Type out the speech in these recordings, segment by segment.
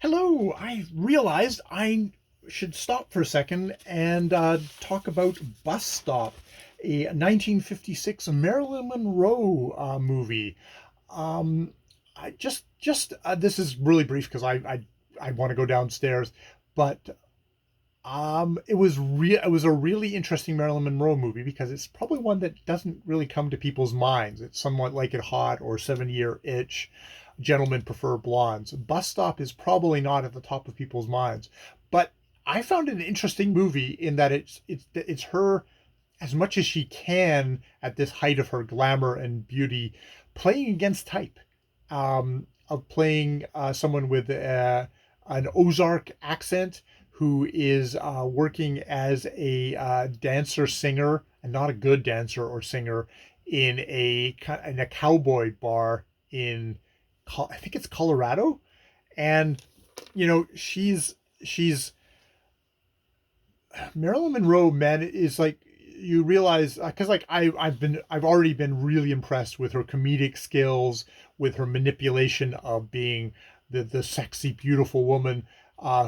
Hello, I realized I should stop for a second and talk about Bus Stop, a 1956 Marilyn Monroe movie. Um, I just this is really brief because I want to go downstairs, but it was a really interesting Marilyn Monroe movie because it's probably one that doesn't really come to people's minds. It's somewhat like It Hot or 70 Year Itch. Gentlemen Prefer Blondes. Bus Stop is probably not at the top of people's minds, but I found it an interesting movie in that it's her as much as she can at this height of her glamour and beauty, playing against type, of playing someone with an Ozark accent who is working as a dancer singer and not a good dancer or singer in a cowboy bar in I think it's Colorado, and she's Marilyn Monroe, man, is like you realize because like I've already been really impressed with her comedic skills, with her manipulation of being the sexy, beautiful woman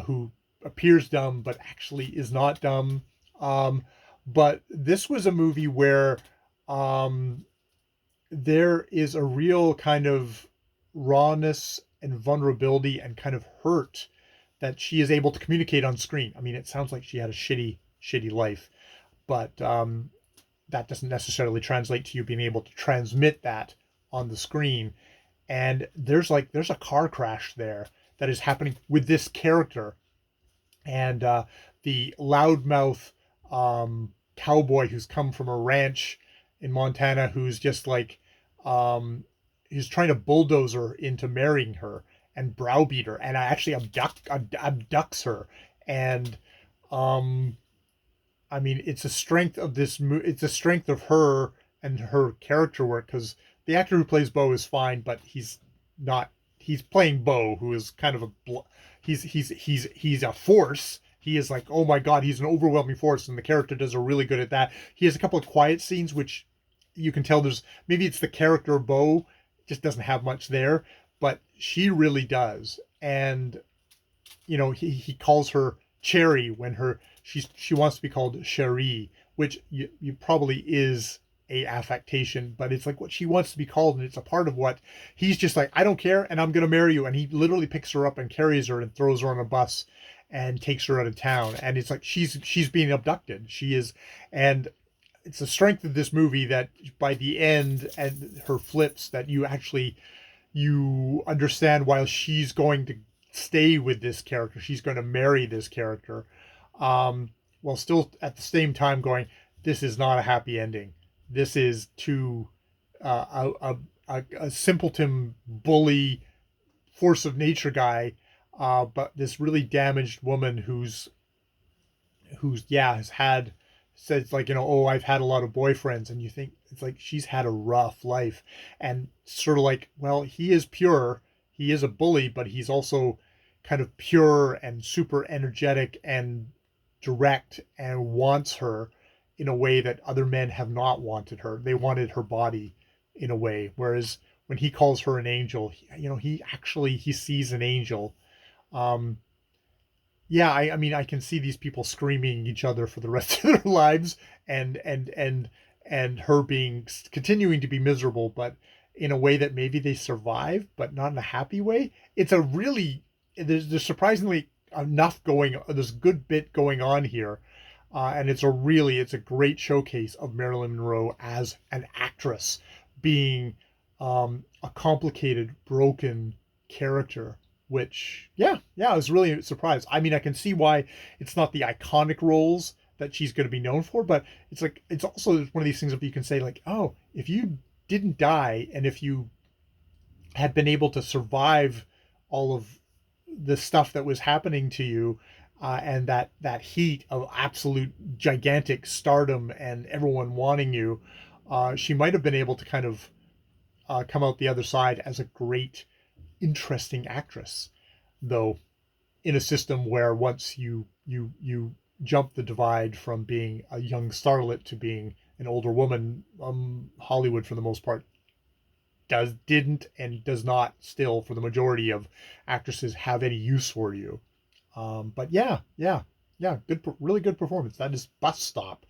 who appears dumb but actually is not dumb. Um, but this was a movie where um, there is a real kind of rawness and vulnerability and kind of hurt that she is able to communicate on screen. I mean, it sounds like she had a shitty life, but that doesn't necessarily translate to you being able to transmit that on the screen. And there's a car crash there that is happening with this character, and the loudmouth cowboy who's come from a ranch in Montana, who's just like um, he's trying to bulldoze her into marrying her and browbeat her, and actually abducts her. And um, I mean, it's a strength of it's a strength of her and her character work because the actor who plays Bo is fine, but not. He's playing Bo, who is kind of he's a force. He is like, oh my god, he's an overwhelming force, and the character does a really good at that. He has a couple of quiet scenes, which you can tell there's maybe it's the character Bo just doesn't have much there, but she really does. And he calls her Cherry when she wants to be called Cherie, which you probably is a affectation, but it's like what she wants to be called, and it's a part of what he's just like, I don't care, and I'm gonna marry you. And he literally picks her up and carries her and throws her on a bus and takes her out of town. And it's like she's being abducted. She is, and it's the strength of this movie that by the end and her flips that you understand while she's going to stay with this character, she's going to marry this character, while still at the same time going, this is not a happy ending. This is too a simpleton bully force of nature guy, but this really damaged woman who's yeah has had says like oh, I've had a lot of boyfriends, and you think it's like she's had a rough life, and sort of like, well, he is pure, he is a bully, but he's also kind of pure and super energetic and direct and wants her in a way that other men have not wanted her. They wanted her body in a way, whereas when he calls her an angel, he sees an angel. um yeah, I mean, I can see these people screaming each other for the rest of their lives, and and her being continuing to be miserable, but in a way that maybe they survive, but not in a happy way. It's a really there's surprisingly enough going. There's a good bit going on here, and it's a great showcase of Marilyn Monroe as an actress being a complicated, broken character. Which, yeah, I was really surprised. I mean, I can see why it's not the iconic roles that she's going to be known for, but it's like it's also one of these things that you can say like, oh, if you didn't die and if you had been able to survive all of the stuff that was happening to you, and that heat of absolute gigantic stardom and everyone wanting you, she might have been able to kind of come out the other side as a great, interesting actress. Though in a system where once you jump the divide from being a young starlet to being an older woman, Hollywood for the most part didn't and does not still for the majority of actresses have any use for you. But yeah, good, really good performance. That is Bus Stop,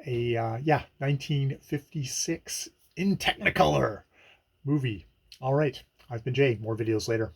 a 1956 in Technicolor movie. All right, I've been Jay. More videos later.